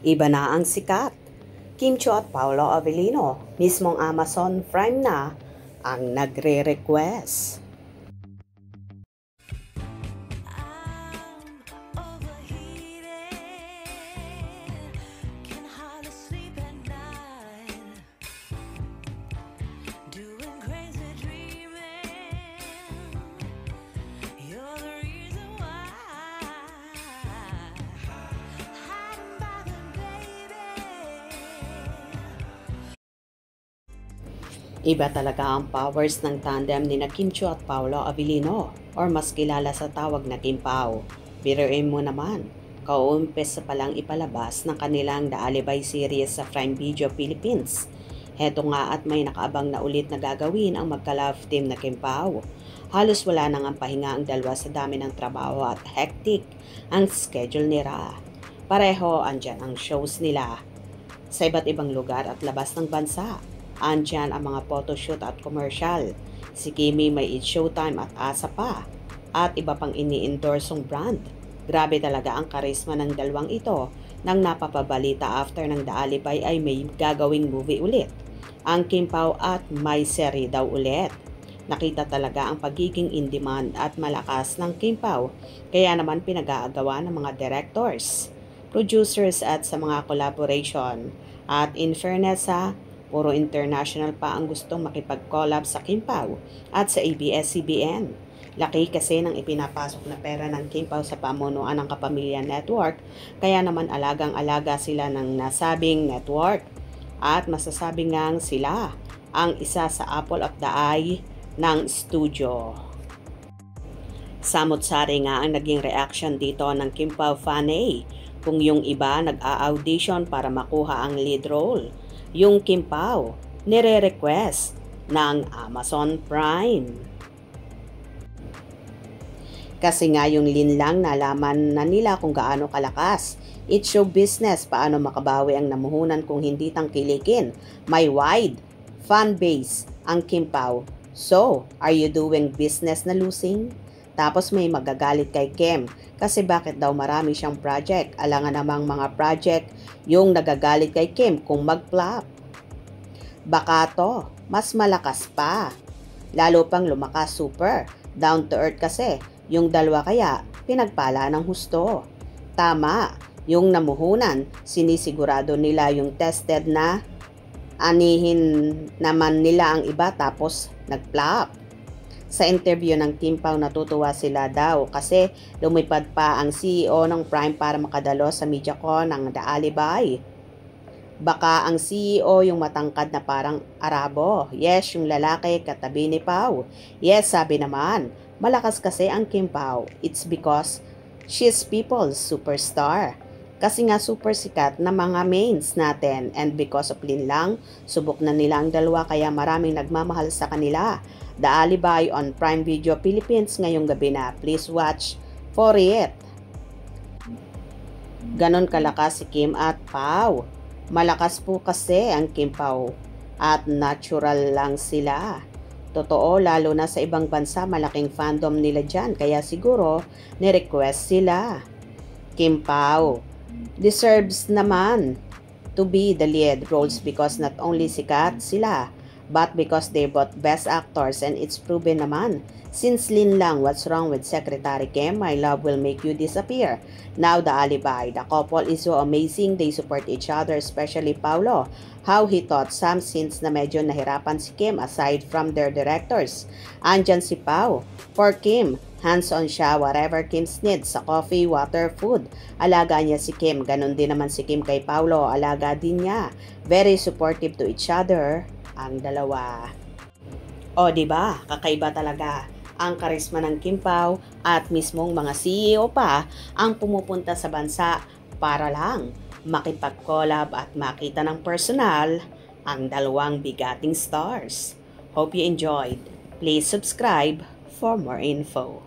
Iba na ang sikat. Kim Chiu at Paolo Avellino, mismong Amazon Prime na ang nagre-request. Iba talaga ang powers ng tandem ni Kim Chiu at Paolo Avellino, or mas kilala sa tawag na Kim Pao. Biruin mo naman, kauumpisa pa lang ipalabas ng kanilang The Alibi series sa Prime Video Philippines. Heto nga at may nakaabang na ulit na gagawin ang magka-love team na Kim Pao. Halos wala nang ang pahinga ang dalawa sa dami ng trabaho at hectic ang schedule nila. Pareho andyan ang shows nila sa iba't ibang lugar at labas ng bansa. Andyan ang mga photoshoot at commercial. Si Kimi may It's Showtime at Asa pa. At iba pang ini-endorsong brand. Grabe talaga ang karisma ng dalawang ito nang napapabalita after ng The Alibi ay may gagawing movie ulit. Ang Kim Pao at may seri daw ulit. Nakita talaga ang pagiging in-demand at malakas ng Kim Pao, kaya naman pinag-aagawa ng mga directors, producers at sa mga collaboration. At in fairness puro international pa ang gustong makipag-collab sa Kim Pao at sa ABS-CBN. Laki kasi ng ipinapasok na pera ng Kim Pao sa pamunuan ng Kapamilya Network, kaya naman alagang-alaga sila ng nasabing network. At masasabi ngang sila ang isa sa apple of the eye ng studio. Samot-sari nga ang naging reaction dito ng Kim Pao fanay kung yung iba nag-a-audition para makuha ang lead role. Yung Kim Pao nire-request ng Amazon Prime. Kasi nga yung Lin lang nalaman na nila kung gaano kalakas. It's show business, paano makabawi ang namuhunan kung hindi tangkilikin. May wide fan base ang Kim Pao. So, are you doing business na losing? Tapos may magagalit kay Kim kasi bakit daw marami siyang project. Alangan namang mga project yung nagagalit kay Kim kung mag-flop. Baka to, mas malakas pa. Lalo pang lumakas super. Down to earth kasi. Yung dalawa kaya pinagpala ng husto. Tama, yung namuhunan, sinisigurado nila yung tested na anihin naman nila ang iba tapos nag-flop. Sa interview ng Kim Pao natutuwa sila daw kasi lumipad pa ang CEO ng Prime para makadalo sa MediaCon ng The Alibi. Baka ang CEO yung matangkad na parang Arabo. Yes, yung lalaki katabi ni Pao. Yes, sabi naman, malakas kasi ang Kim Pao. It's because she's people's superstar. Kasi nga super sikat na mga mains natin, and because of Lin lang, subok na nila ang dalawa kaya maraming nagmamahal sa kanila. The Alibi on Prime Video Philippines ngayong gabi na. Please watch for it. Ganon kalakas si Kim at Pao. Malakas po kasi ang Kim Pao at natural lang sila. Totoo, lalo na sa ibang bansa malaking fandom nila dyan kaya siguro ni-request sila. Kim Pao deserves naman to be the lead roles because not only sikat sila but because they both best actors, and it's proven naman. Since Lin lang, what's wrong with Secretary Kim? My love will make you disappear. Now The Alibi, the couple is so amazing, they support each other, especially Paolo. How he taught some scenes na medyo nahirapan si Kim aside from their directors. Andyan si Pao. For Kim, hands-on siya, whatever Kim's needs, sa coffee, water, food. Alaga niya si Kim, ganun din naman si Kim kay Paolo, alaga din niya. Very supportive to each other ang dalawa. O diba, kakaiba talaga ang karisma ng Kim Pao at mismong mga CEO pa ang pumupunta sa bansa para lang makipag-collab at makita ng personal ang dalawang bigating stars. Hope you enjoyed. Please subscribe for more info.